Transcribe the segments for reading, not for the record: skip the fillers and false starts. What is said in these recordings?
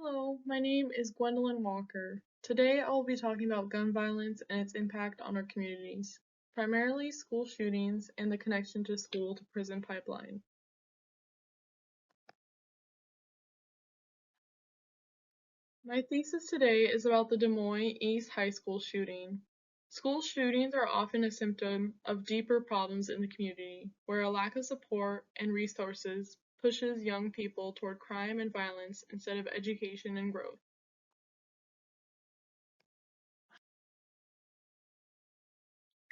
Hello, my name is Gwendolyn Walker. Today I will be talking about gun violence and its impact on our communities, primarily school shootings and the connection to school to prison pipeline. My thesis today is about the Des Moines East High School shooting. School shootings are often a symptom of deeper problems in the community, where a lack of support and resources pushes young people toward crime and violence instead of education and growth.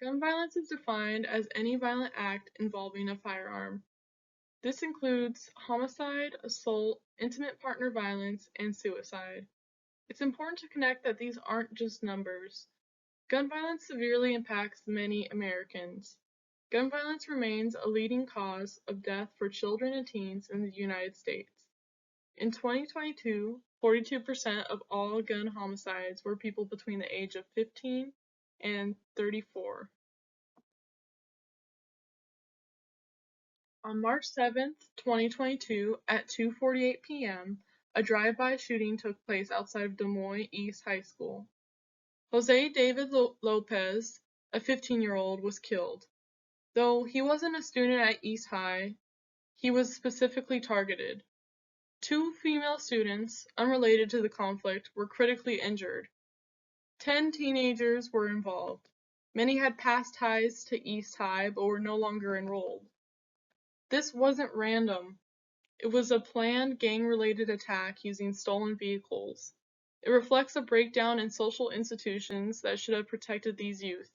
Gun violence is defined as any violent act involving a firearm. This includes homicide, assault, intimate partner violence, and suicide. It's important to connect that these aren't just numbers. Gun violence severely impacts many Americans. Gun violence remains a leading cause of death for children and teens in the United States. In 2022, 42% of all gun homicides were people between the age of 15 and 34. On March 7, 2022, at 2:48 p.m., a drive-by shooting took place outside of Des Moines East High School. Jose David Lopez, a 15-year-old, was killed. Though he wasn't a student at East High, he was specifically targeted. Two female students, unrelated to the conflict, were critically injured. 10 teenagers were involved. Many had past ties to East High but were no longer enrolled. This wasn't random. It was a planned gang-related attack using stolen vehicles. It reflects a breakdown in social institutions that should have protected these youth.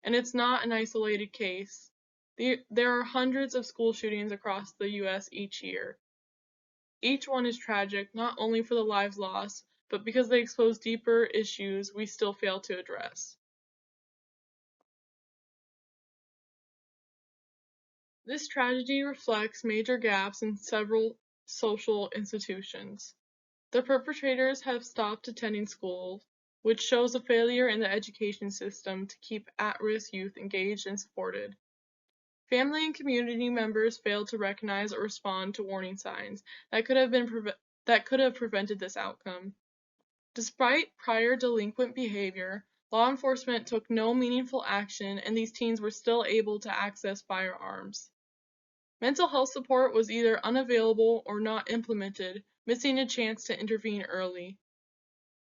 And it's not an isolated case. There are hundreds of school shootings across the US each year. Each one is tragic, not only for the lives lost, but because they expose deeper issues we still fail to address. This tragedy reflects major gaps in several social institutions. The perpetrators have stopped attending school, which shows a failure in the education system to keep at-risk youth engaged and supported. Family and community members failed to recognize or respond to warning signs that could have prevented this outcome. Despite prior delinquent behavior, law enforcement took no meaningful action and these teens were still able to access firearms. Mental health support was either unavailable or not implemented, missing a chance to intervene early.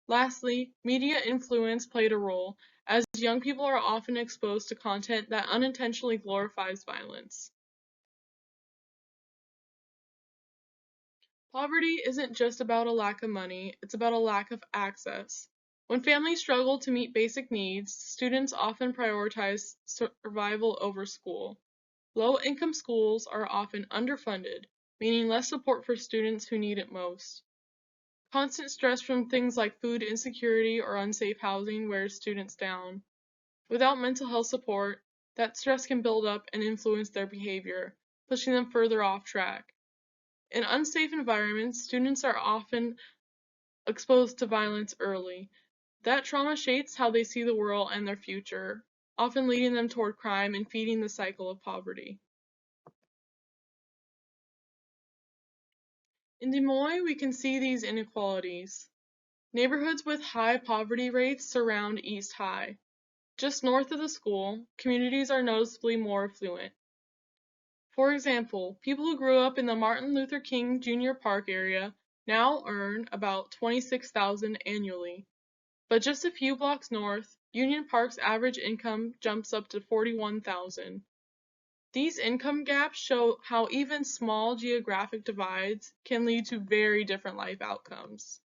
Lastly, media influence played a role, as young people are often exposed to content that unintentionally glorifies violence. Poverty isn't just about a lack of money, it's about a lack of access. When families struggle to meet basic needs, students often prioritize survival over school. Low-income schools are often underfunded, meaning less support for students who need it most. Constant stress from things like food insecurity or unsafe housing wears students down. Without mental health support, that stress can build up and influence their behavior, pushing them further off track. In unsafe environments, students are often exposed to violence early. That trauma shapes how they see the world and their future, often leading them toward crime and feeding the cycle of poverty. In Des Moines, we can see these inequalities. Neighborhoods with high poverty rates surround East High. Just north of the school, communities are noticeably more affluent. For example, people who grew up in the Martin Luther King Jr. Park area now earn about $26,000 annually. But just a few blocks north, Union Park's average income jumps up to $41,000. These income gaps show how even small geographic divides can lead to very different life outcomes.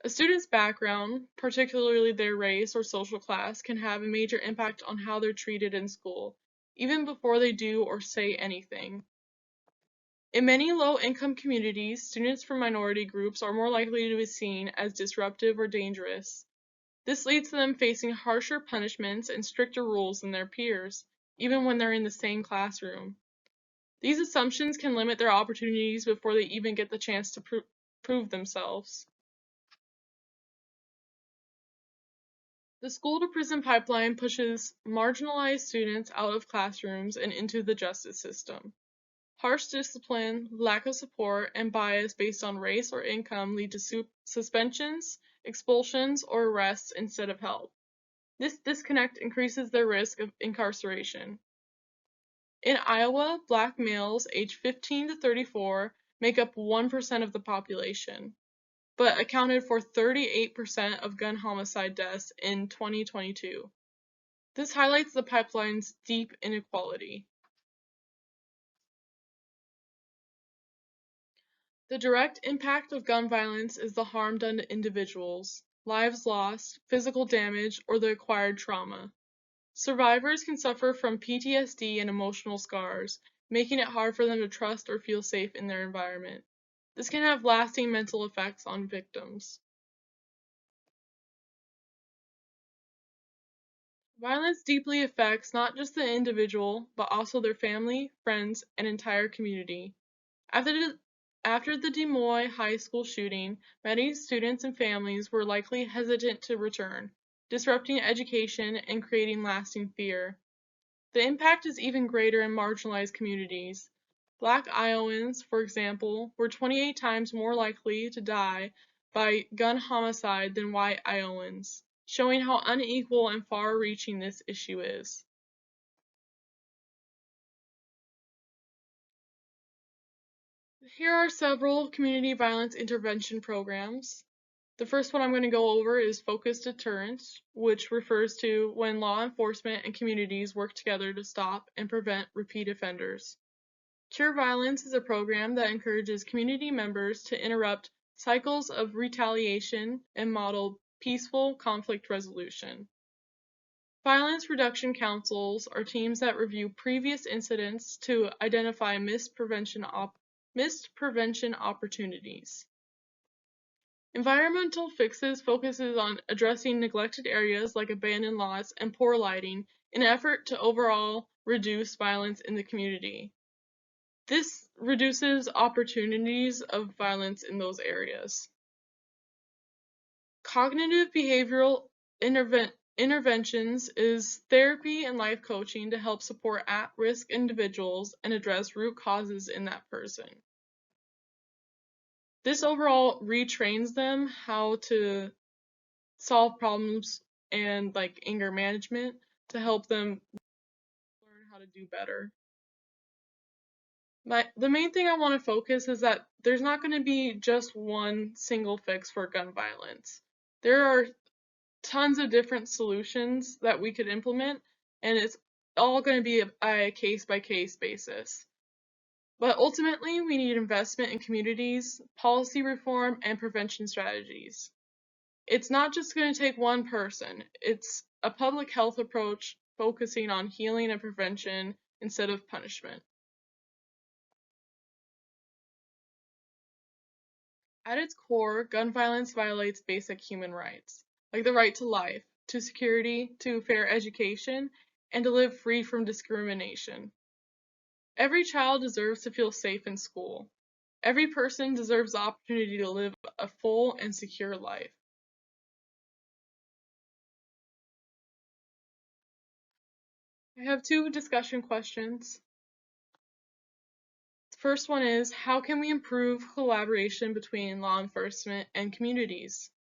A student's background, particularly their race or social class, can have a major impact on how they're treated in school, even before they do or say anything. In many low-income communities, students from minority groups are more likely to be seen as disruptive or dangerous. This leads to them facing harsher punishments and stricter rules than their peers, even when they're in the same classroom. These assumptions can limit their opportunities before they even get the chance to prove themselves. The school-to-prison pipeline pushes marginalized students out of classrooms and into the justice system. Harsh discipline, lack of support, and bias based on race or income lead to suspensions, expulsions, or arrests instead of help. This disconnect increases their risk of incarceration. In Iowa, Black males aged 15 to 34 make up 1% of the population, but accounted for 38% of gun homicide deaths in 2022. This highlights the pipeline's deep inequality. The direct impact of gun violence is the harm done to individuals, lives lost, physical damage, or the acquired trauma. Survivors can suffer from PTSD and emotional scars, making it hard for them to trust or feel safe in their environment. This can have lasting mental effects on victims. Violence deeply affects not just the individual, but also their family, friends, and entire community. After the Des Moines High School shooting, many students and families were likely hesitant to return, disrupting education and creating lasting fear. The impact is even greater in marginalized communities. Black Iowans, for example, were 28 times more likely to die by gun homicide than white Iowans, showing how unequal and far-reaching this issue is. Here are several community violence intervention programs. The first one I'm going to go over is focused deterrence, which refers to when law enforcement and communities work together to stop and prevent repeat offenders. Cure Violence is a program that encourages community members to interrupt cycles of retaliation and model peaceful conflict resolution. Violence Reduction Councils are teams that review previous incidents to identify missed prevention opportunities. Environmental Fixes focuses on addressing neglected areas like abandoned lots and poor lighting in an effort to overall reduce violence in the community. This reduces opportunities of violence in those areas. Cognitive behavioral interventions is therapy and life coaching to help support at-risk individuals and address root causes in that person. This overall retrains them how to solve problems and anger management to help them learn how to do better. The main thing I want to focus is that there's not going to be just one single fix for gun violence. There are tons of different solutions that we could implement, and it's all going to be a case-by-case basis. But ultimately, we need investment in communities, policy reform, and prevention strategies. It's not just going to take one person. It's a public health approach focusing on healing and prevention instead of punishment. At its core, gun violence violates basic human rights, like the right to life, to security, to fair education, and to live free from discrimination. Every child deserves to feel safe in school. Every person deserves the opportunity to live a full and secure life. I have two discussion questions. The first one is, how can we improve collaboration between law enforcement and communities?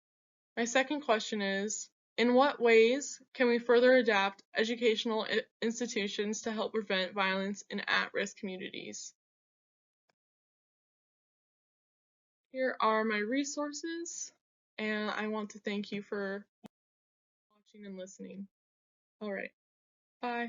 My second question is, in what ways can we further adapt educational institutions to help prevent violence in at-risk communities? Here are my resources, and I want to thank you for watching and listening. All right, bye.